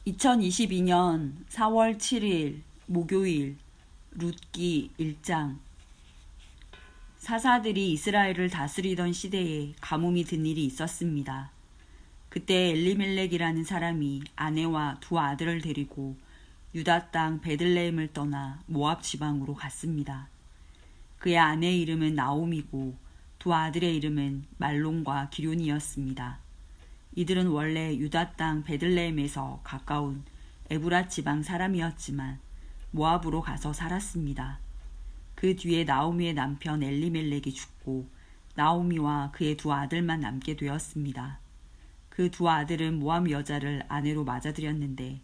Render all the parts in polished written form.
2022년 4월 7일 목요일 룻기 1장. 사사들이 이스라엘을 다스리던 시대에 가뭄이 든 일이 있었습니다. 그때 엘리멜렉이라는 사람이 아내와 두 아들을 데리고 유다 땅 베들레헴을 떠나 모압 지방으로 갔습니다. 그의 아내의 이름은 나옴이고 두 아들의 이름은 말론과 기런이었습니다. 이들은 원래 유다 땅 베들레헴에서 가까운 에브라 지방 사람이었지만 모압으로 가서 살았습니다. 그 뒤에 나오미의 남편 엘리멜렉이 죽고 나오미와 그의 두 아들만 남게 되었습니다. 그 두 아들은 모압 여자를 아내로 맞아들였는데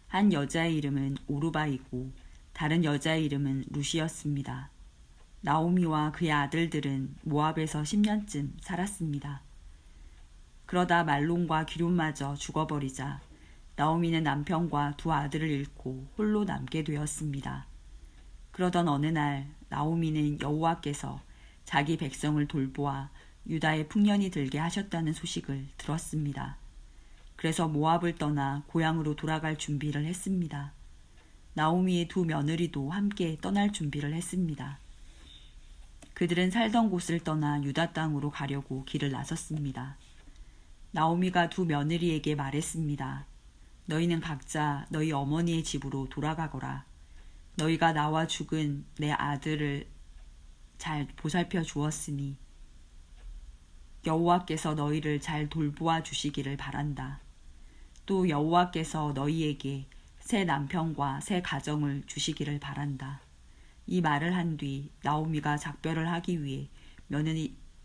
한 여자의 이름은 오르바이고 다른 여자의 이름은 룻이었습니다. 나오미와 그의 아들들은 모압에서 10년쯤 살았습니다. 그러다 말론과 기런마저 죽어버리자 나오미는 남편과 두 아들을 잃고 홀로 남게 되었습니다. 그러던 어느 날 나오미는 여호와께서 자기 백성을 돌보아 유다에 풍년이 들게 하셨다는 소식을 들었습니다. 그래서 모압을 떠나 고향으로 돌아갈 준비를 했습니다. 나오미의 두 며느리도 함께 떠날 준비를 했습니다. 그들은 살던 곳을 떠나 유다 땅으로 가려고 길을 나섰습니다. 나오미가 두 며느리에게 말했습니다. 너희는 각자 너희 어머니의 집으로 돌아가거라. 너희가 나와 죽은 내 아들을 잘 보살펴 주었으니 여호와께서 너희를 잘 돌보아 주시기를 바란다. 또 여호와께서 너희에게 새 남편과 새 가정을 주시기를 바란다. 이 말을 한 뒤 나오미가 작별을 하기 위해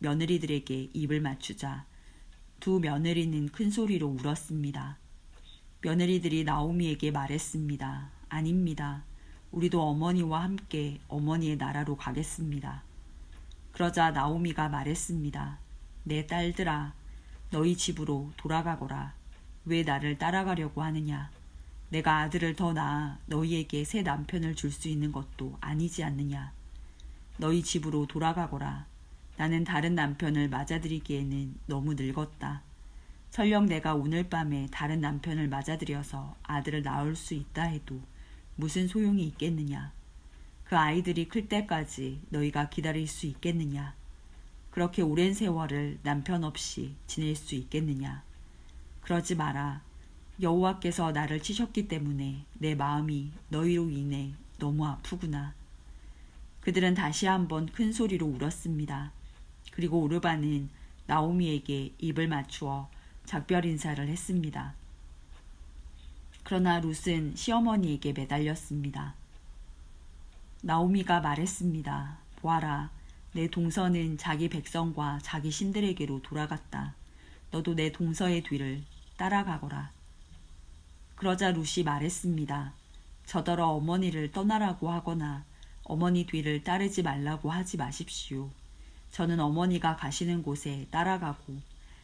며느리들에게 입을 맞추자 두 며느리는 큰 소리로 울었습니다. 며느리들이 나오미에게 말했습니다. 아닙니다. 우리도 어머니와 함께 어머니의 나라로 가겠습니다. 그러자 나오미가 말했습니다. 내 딸들아, 너희 집으로 돌아가거라. 왜 나를 따라가려고 하느냐? 내가 아들을 더 낳아 너희에게 새 남편을 줄 수 있는 것도 아니지 않느냐? 너희 집으로 돌아가거라. 나는 다른 남편을 맞아들이기에는 너무 늙었다. 설령 내가 오늘 밤에 다른 남편을 맞아들여서 아들을 낳을 수 있다 해도 무슨 소용이 있겠느냐? 그 아이들이 클 때까지 너희가 기다릴 수 있겠느냐? 그렇게 오랜 세월을 남편 없이 지낼 수 있겠느냐? 그러지 마라. 여호와께서 나를 치셨기 때문에 내 마음이 너희로 인해 너무 아프구나. 그들은 다시 한번 큰 소리로 울었습니다. 그리고 오르바는 나오미에게 입을 맞추어 작별 인사를 했습니다. 그러나 룻은 시어머니에게 매달렸습니다. 나오미가 말했습니다. 보아라, 내 동서는 자기 백성과 자기 신들에게로 돌아갔다. 너도 내 동서의 뒤를 따라가거라. 그러자 룻이 말했습니다. 저더러 어머니를 떠나라고 하거나 어머니 뒤를 따르지 말라고 하지 마십시오. 저는 어머니가 가시는 곳에 따라가고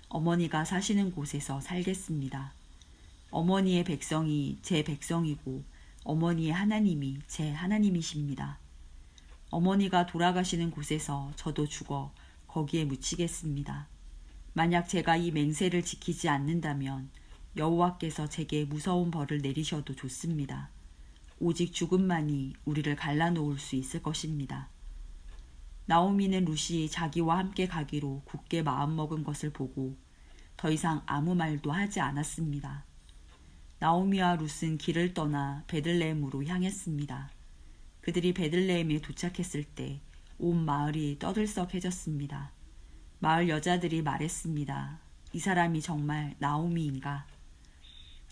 어머니가 사시는 곳에서 살겠습니다. 어머니의 백성이 제 백성이고 어머니의 하나님이 제 하나님이십니다. 어머니가 돌아가시는 곳에서 저도 죽어 거기에 묻히겠습니다. 만약 제가 이 맹세를 지키지 않는다면 여호와께서 제게 무서운 벌을 내리셔도 좋습니다. 오직 죽음만이 우리를 갈라놓을 수 있을 것입니다. 나오미는 룻이 자기와 함께 가기로 굳게 마음먹은 것을 보고 더 이상 아무 말도 하지 않았습니다. 나오미와 룻은 길을 떠나 베들레헴으로 향했습니다. 그들이 베들레헴에 도착했을 때 온 마을이 떠들썩해졌습니다. 마을 여자들이 말했습니다. 이 사람이 정말 나오미인가?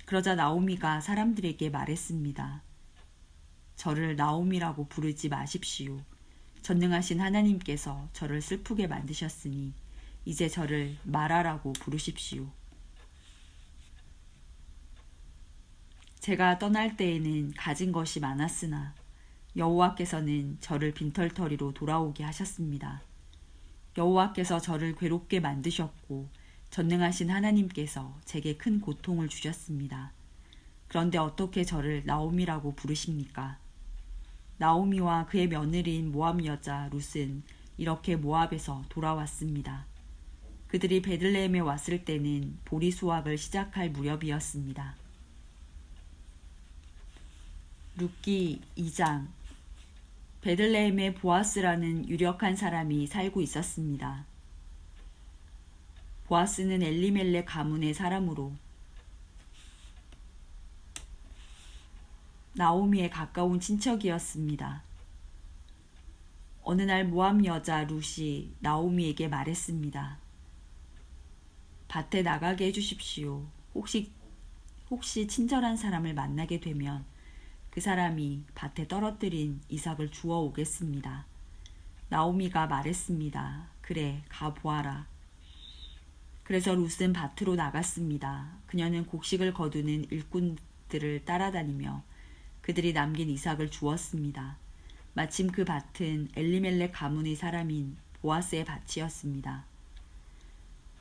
그러자 나오미가 사람들에게 말했습니다. 저를 나오미라고 부르지 마십시오. 전능하신 하나님께서 저를 슬프게 만드셨으니 이제 저를 마라라고 부르십시오. 제가 떠날 때에는 가진 것이 많았으나 여호와께서는 저를 빈털터리로 돌아오게 하셨습니다. 여호와께서 저를 괴롭게 만드셨고 전능하신 하나님께서 제게 큰 고통을 주셨습니다. 그런데 어떻게 저를 나오미라고 부르십니까? 나오미와 그의 며느리인 모압 여자 룻은 이렇게 모압에서 돌아왔습니다. 그들이 베들레헴에 왔을 때는 보리 수확을 시작할 무렵이었습니다. 룻기 2장. 베들레헴에 보아스라는 유력한 사람이 살고 있었습니다. 보아스는 엘리멜렉 가문의 사람으로 나오미의 가까운 친척이었습니다. 어느 날 모압 여자 룻이 나오미에게 말했습니다. 밭에 나가게 해주십시오. 혹시 친절한 사람을 만나게 되면 그 사람이 밭에 떨어뜨린 이삭을 주워 오겠습니다. 나오미가 말했습니다. 그래, 가보아라. 그래서 룻은 밭으로 나갔습니다. 그녀는 곡식을 거두는 일꾼들을 따라다니며 그들이 남긴 이삭을 주웠습니다. 마침 그 밭은 엘리멜렉 가문의 사람인 보아스의 밭이었습니다.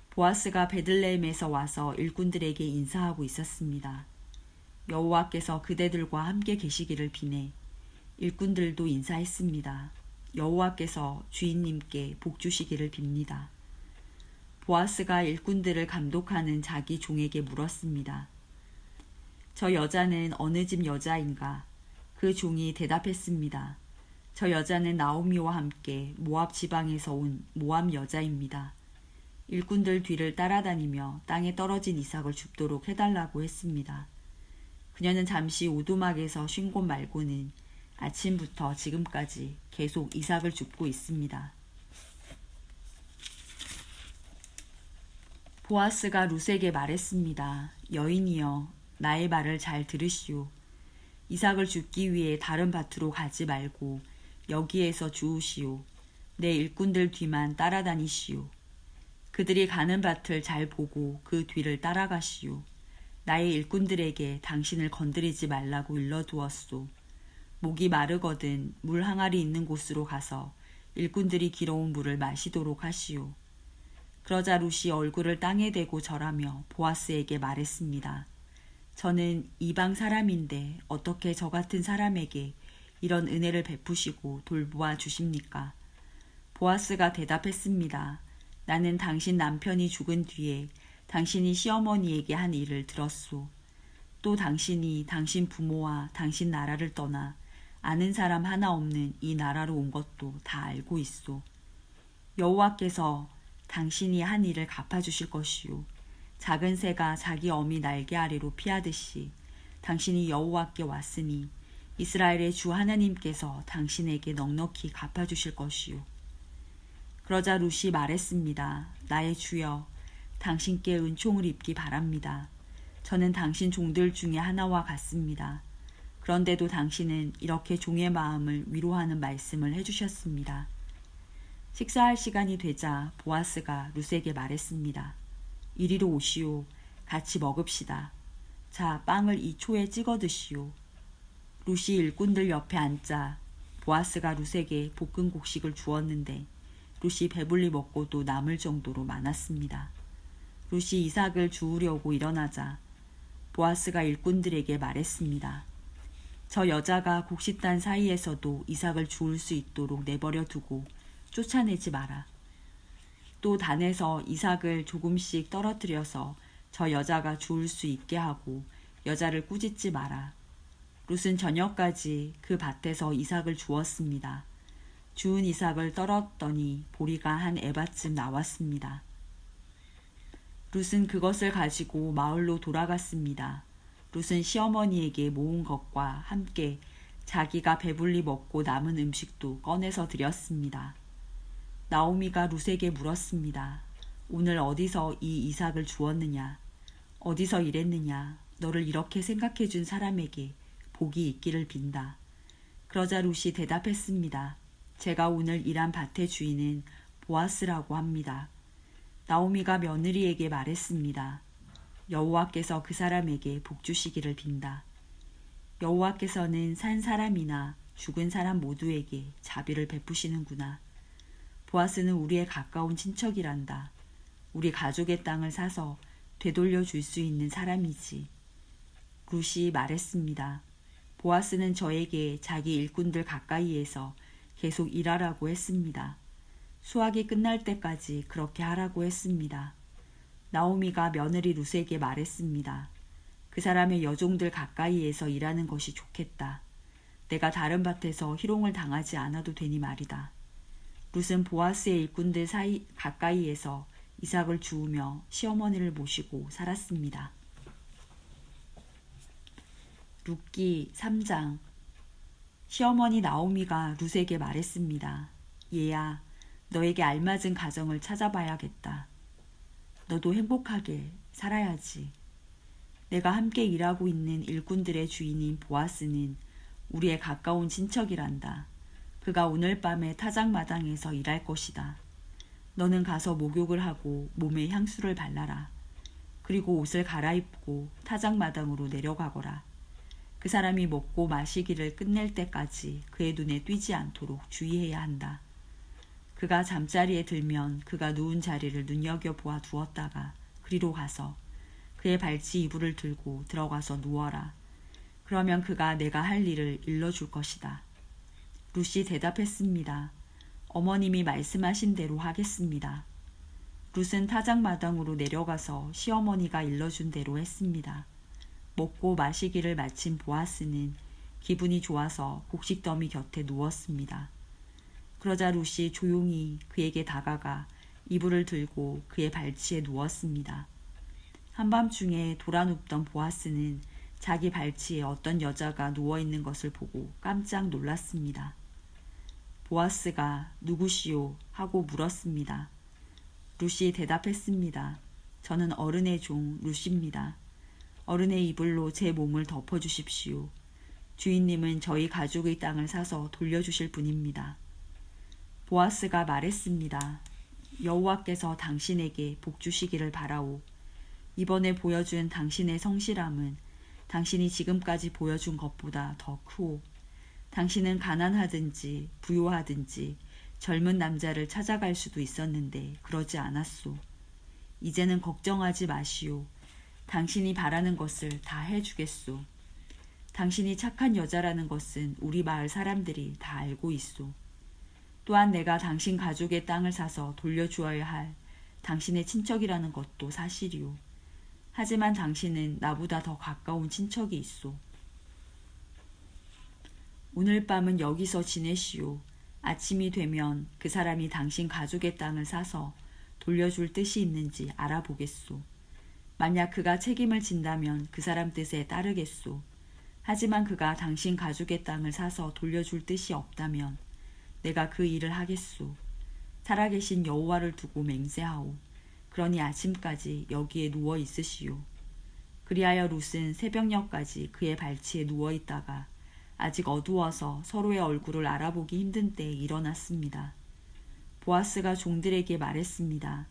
보아스가 베들레헴에서 와서 일꾼들에게 인사하고 있었습니다. 여호와께서 그대들과 함께 계시기를 비내 일꾼들도 인사했습니다. 여호와께서 주인님께 복 주시기를 빕니다. 보아스가 일꾼들을 감독하는 자기 종에게 물었습니다. 저 여자는 어느 집 여자인가? 그 종이 대답했습니다. 저 여자는 나오미와 함께 모압 지방에서 온 모압 여자입니다. 일꾼들 뒤를 따라다니며 땅에 떨어진 이삭을 줍도록 해달라고 했습니다. 그녀는 잠시 오두막에서 쉰 곳 말고는 아침부터 지금까지 계속 이삭을 줍고 있습니다. 보아스가 룻에게 말했습니다. 여인이여, 나의 말을 잘 들으시오. 이삭을 줍기 위해 다른 밭으로 가지 말고 여기에서 주우시오. 내 일꾼들 뒤만 따라다니시오. 그들이 가는 밭을 잘 보고 그 뒤를 따라가시오. 나의 일꾼들에게 당신을 건드리지 말라고 일러두었소. 목이 마르거든 물 항아리 있는 곳으로 가서 일꾼들이 길어온 물을 마시도록 하시오. 그러자 룻이 얼굴을 땅에 대고 절하며 보아스에게 말했습니다. 저는 이방 사람인데 어떻게 저 같은 사람에게 이런 은혜를 베푸시고 돌보아 주십니까? 보아스가 대답했습니다. 나는 당신 남편이 죽은 뒤에 당신이 시어머니에게 한 일을 들었소. 또 당신이 당신 부모와 당신 나라를 떠나 아는 사람 하나 없는 이 나라로 온 것도 다 알고 있소. 여호와께서 당신이 한 일을 갚아주실 것이요. 작은 새가 자기 어미 날개 아래로 피하듯이 당신이 여호와께 왔으니 이스라엘의 주 하나님께서 당신에게 넉넉히 갚아주실 것이요. 그러자 룻이 말했습니다. 나의 주여, 당신께 은총을 입기 바랍니다. 저는 당신 종들 중에 하나와 같습니다. 그런데도 당신은 이렇게 종의 마음을 위로하는 말씀을 해주셨습니다. 식사할 시간이 되자 보아스가 룻에게 말했습니다. 이리로 오시오. 같이 먹읍시다. 자, 빵을 이 초에 찍어 드시오. 룻이 일꾼들 옆에 앉자 보아스가 룻에게 볶은 곡식을 주었는데 룻이 배불리 먹고도 남을 정도로 많았습니다. 룻이 이삭을 주우려고 일어나자 보아스가 일꾼들에게 말했습니다. 저 여자가 곡식단 사이에서도 이삭을 주울 수 있도록 내버려 두고 쫓아내지 마라. 또 단에서 이삭을 조금씩 떨어뜨려서 저 여자가 주울 수 있게 하고 여자를 꾸짖지 마라. 룻은 저녁까지 그 밭에서 이삭을 주었습니다. 주운 이삭을 떨었더니 보리가 한 에바쯤 나왔습니다. 룻은 그것을 가지고 마을로 돌아갔습니다. 룻은 시어머니에게 모은 것과 함께 자기가 배불리 먹고 남은 음식도 꺼내서 드렸습니다. 나오미가 룻에게 물었습니다. 오늘 어디서 이 이삭을 주었느냐? 어디서 일했느냐? 너를 이렇게 생각해 준 사람에게 복이 있기를 빈다. 그러자 룻이 대답했습니다. 제가 오늘 일한 밭의 주인은 보아스라고 합니다. 나오미가 며느리에게 말했습니다. 여호와께서 그 사람에게 복 주시기를 빈다. 여호와께서는 산 사람이나 죽은 사람 모두에게 자비를 베푸시는구나. 보아스는 우리의 가까운 친척이란다. 우리 가족의 땅을 사서 되돌려 줄 수 있는 사람이지. 룻이 말했습니다. 보아스는 저에게 자기 일꾼들 가까이에서 계속 일하라고 했습니다. 수확이 끝날 때까지 그렇게 하라고 했습니다. 나오미가 며느리 룻에게 말했습니다. 그 사람의 여종들 가까이에서 일하는 것이 좋겠다. 내가 다른 밭에서 희롱을 당하지 않아도 되니 말이다. 룻은 보아스의 일꾼들 가까이에서 이삭을 주우며 시어머니를 모시고 살았습니다. 룻기 3장. 시어머니 나오미가 룻에게 말했습니다. 얘야, 너에게 알맞은 가정을 찾아봐야겠다. 너도 행복하게 살아야지. 내가 함께 일하고 있는 일꾼들의 주인인 보아스는 우리의 가까운 친척이란다. 그가 오늘 밤에 타작마당에서 일할 것이다. 너는 가서 목욕을 하고 몸에 향수를 발라라. 그리고 옷을 갈아입고 타작마당으로 내려가거라. 그 사람이 먹고 마시기를 끝낼 때까지 그의 눈에 띄지 않도록 주의해야 한다. 그가 잠자리에 들면 그가 누운 자리를 눈여겨보아 두었다가 그리로 가서 그의 발치 이불을 들고 들어가서 누워라. 그러면 그가 내가 할 일을 일러줄 것이다. 룻이 대답했습니다. 어머님이 말씀하신 대로 하겠습니다. 룻은 타작마당으로 내려가서 시어머니가 일러준 대로 했습니다. 먹고 마시기를 마친 보아스는 기분이 좋아서 곡식더미 곁에 누웠습니다. 그러자 룻이 조용히 그에게 다가가 이불을 들고 그의 발치에 누웠습니다. 한밤중에 돌아눕던 보아스는 자기 발치에 어떤 여자가 누워있는 것을 보고 깜짝 놀랐습니다. 보아스가 누구시오? 하고 물었습니다. 룻이 대답했습니다. 저는 어른의 종 룻입니다. 어른의 이불로 제 몸을 덮어주십시오. 주인님은 저희 가족의 땅을 사서 돌려주실 분입니다. 보아스가 말했습니다. 여호와께서 당신에게 복 주시기를 바라오. 이번에 보여준 당신의 성실함은 당신이 지금까지 보여준 것보다 더 크오. 당신은 가난하든지 부요하든지 젊은 남자를 찾아갈 수도 있었는데 그러지 않았소. 이제는 걱정하지 마시오. 당신이 바라는 것을 다 해주겠소. 당신이 착한 여자라는 것은 우리 마을 사람들이 다 알고 있소. 또한 내가 당신 가족의 땅을 사서 돌려주어야 할 당신의 친척이라는 것도 사실이오. 하지만 당신은 나보다 더 가까운 친척이 있소. 오늘 밤은 여기서 지내시오. 아침이 되면 그 사람이 당신 가족의 땅을 사서 돌려줄 뜻이 있는지 알아보겠소. 만약 그가 책임을 진다면 그 사람 뜻에 따르겠소. 하지만 그가 당신 가족의 땅을 사서 돌려줄 뜻이 없다면 내가 그 일을 하겠소. 살아계신 여호와를 두고 맹세하오. 그러니 아침까지 여기에 누워 있으시오. 그리하여 룻은 새벽녘까지 그의 발치에 누워 있다가 아직 어두워서 서로의 얼굴을 알아보기 힘든 때에 일어났습니다. 보아스가 종들에게 말했습니다.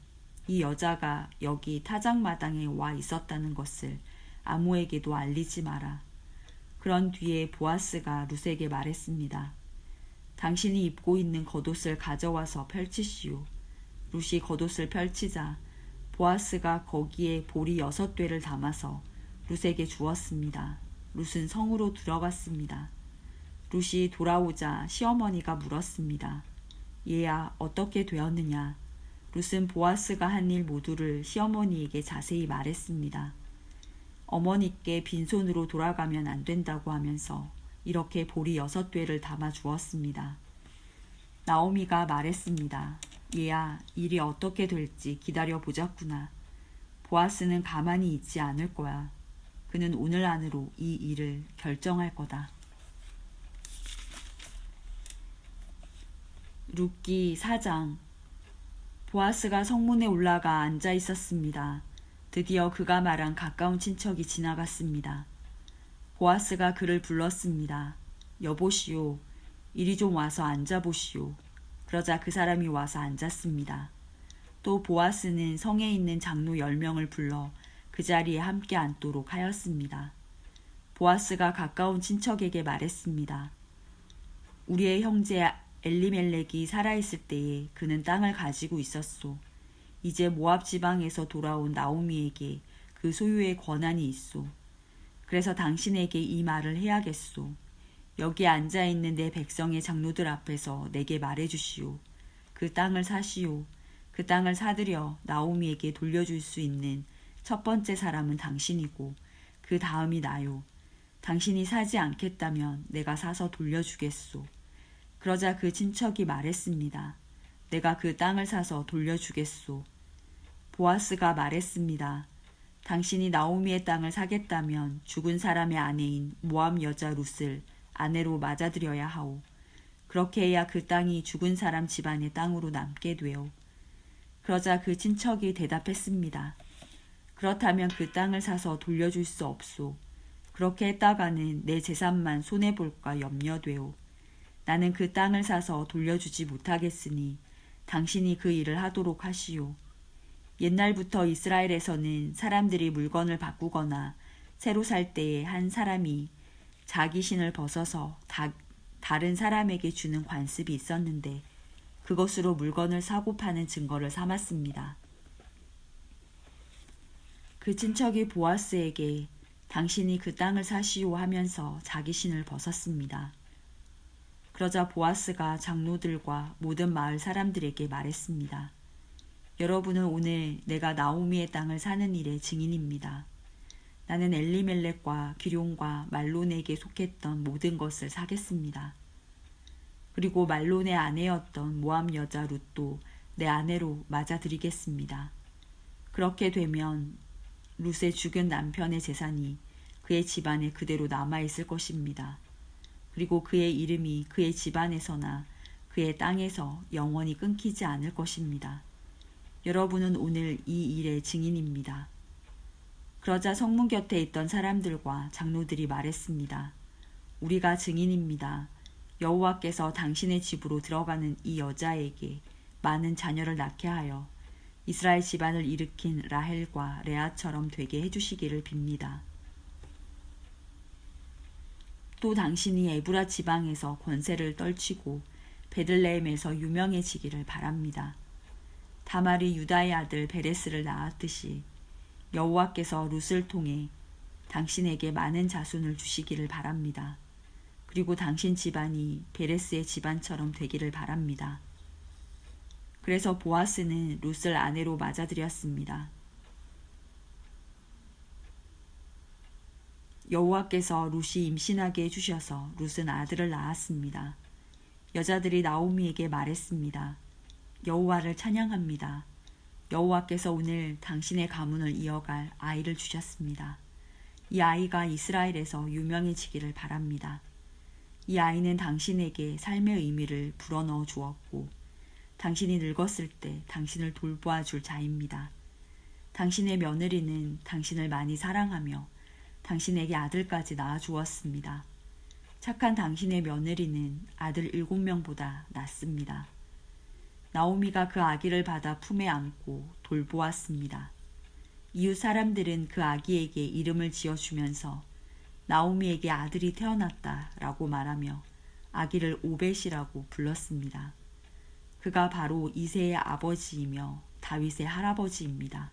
이 여자가 여기 타작마당에 와 있었다는 것을 아무에게도 알리지 마라. 그런 뒤에 보아스가 룻에게 말했습니다. 당신이 입고 있는 겉옷을 가져와서 펼치시오. 룻이 겉옷을 펼치자 보아스가 거기에 보리 6되를 담아서 룻에게 주었습니다. 룻은 성으로 들어갔습니다. 룻이 돌아오자 시어머니가 물었습니다. 얘야, 어떻게 되었느냐? 룻은 보아스가 한 일 모두를 시어머니에게 자세히 말했습니다. 어머니께 빈손으로 돌아가면 안 된다고 하면서 이렇게 보리 6되를 담아 주었습니다. 나오미가 말했습니다. 얘야, 일이 어떻게 될지 기다려 보자꾸나. 보아스는 가만히 있지 않을 거야. 그는 오늘 안으로 이 일을 결정할 거다. 룻기 4장. 보아스가 성문에 올라가 앉아 있었습니다. 드디어 그가 말한 가까운 친척이 지나갔습니다. 보아스가 그를 불렀습니다. 여보시오, 이리 좀 와서 앉아보시오. 그러자 그 사람이 와서 앉았습니다. 또 보아스는 성에 있는 장로 10명을 불러 그 자리에 함께 앉도록 하였습니다. 보아스가 가까운 친척에게 말했습니다. 우리의 형제 엘리멜렉이 살아있을 때에 그는 땅을 가지고 있었소. 이제 모압 지방에서 돌아온 나오미에게 그 소유의 권한이 있소. 그래서 당신에게 이 말을 해야겠소. 여기 앉아있는 내 백성의 장로들 앞에서 내게 말해주시오. 그 땅을 사시오. 그 땅을 사들여 나오미에게 돌려줄 수 있는 첫 번째 사람은 당신이고 그 다음이 나요. 당신이 사지 않겠다면 내가 사서 돌려주겠소. 그러자 그 친척이 말했습니다. 내가 그 땅을 사서 돌려주겠소. 보아스가 말했습니다. 당신이 나오미의 땅을 사겠다면 죽은 사람의 아내인 모압 여자 룻을 아내로 맞아들여야 하오. 그렇게 해야 그 땅이 죽은 사람 집안의 땅으로 남게 되오. 그러자 그 친척이 대답했습니다. 그렇다면 그 땅을 사서 돌려줄 수 없소. 그렇게 했다가는 내 재산만 손해볼까 염려되오. 나는 그 땅을 사서 돌려주지 못하겠으니 당신이 그 일을 하도록 하시오. 옛날부터 이스라엘에서는 사람들이 물건을 바꾸거나 새로 살 때에 한 사람이 자기 신을 벗어서 다른 사람에게 주는 관습이 있었는데 그것으로 물건을 사고 파는 증거를 삼았습니다. 그 친척이 보아스에게 당신이 그 땅을 사시오 하면서 자기 신을 벗었습니다. 그러자 보아스가 장로들과 모든 마을 사람들에게 말했습니다. 여러분은 오늘 내가 나오미의 땅을 사는 일의 증인입니다. 나는 엘리멜렉과 기럯과 말론에게 속했던 모든 것을 사겠습니다. 그리고 말론의 아내였던 모압 여자 룻도 내 아내로 맞아들이겠습니다. 그렇게 되면 룻의 죽은 남편의 재산이 그의 집안에 그대로 남아있을 것입니다. 그리고 그의 이름이 그의 집안에서나 그의 땅에서 영원히 끊기지 않을 것입니다. 여러분은 오늘 이 일의 증인입니다. 그러자 성문 곁에 있던 사람들과 장로들이 말했습니다. 우리가 증인입니다. 여호와께서 당신의 집으로 들어가는 이 여자에게 많은 자녀를 낳게 하여 이스라엘 집안을 일으킨 라헬과 레아처럼 되게 해주시기를 빕니다. 또 당신이 에브라 지방에서 권세를 떨치고 베들레헴에서 유명해지기를 바랍니다. 다말이 유다의 아들 베레스를 낳았듯이 여호와께서 룻을 통해 당신에게 많은 자손을 주시기를 바랍니다. 그리고 당신 집안이 베레스의 집안처럼 되기를 바랍니다. 그래서 보아스는 룻을 아내로 맞아들였습니다. 여호와께서 룻이 임신하게 해주셔서 룻은 아들을 낳았습니다. 여자들이 나오미에게 말했습니다. 여호와를 찬양합니다. 여호와께서 오늘 당신의 가문을 이어갈 아이를 주셨습니다. 이 아이가 이스라엘에서 유명해지기를 바랍니다. 이 아이는 당신에게 삶의 의미를 불어넣어 주었고 당신이 늙었을 때 당신을 돌보아 줄 자입니다. 당신의 며느리는 당신을 많이 사랑하며 당신에게 아들까지 낳아 주었습니다. 착한 당신의 며느리는 아들 7명보다 낫습니다. 나오미가 그 아기를 받아 품에 안고 돌보았습니다. 이웃 사람들은 그 아기에게 이름을 지어주면서 나오미에게 아들이 태어났다라고 말하며 아기를 오벳이라고 불렀습니다. 그가 바로 이새의 아버지이며 다윗의 할아버지입니다.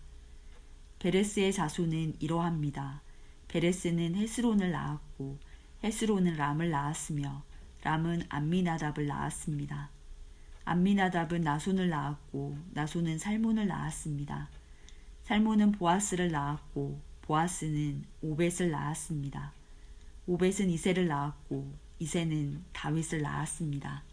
베레스의 자손은 이러합니다. 베레스는 헤스론을 낳았고 헤스론은 람을 낳았으며 람은 암미나답을 낳았습니다. 암미나답은 나손을 낳았고 나손은 살몬을 낳았습니다. 살몬은 보아스를 낳았고 보아스는 오벳을 낳았습니다. 오벳은 이새를 낳았고 이새는 다윗을 낳았습니다.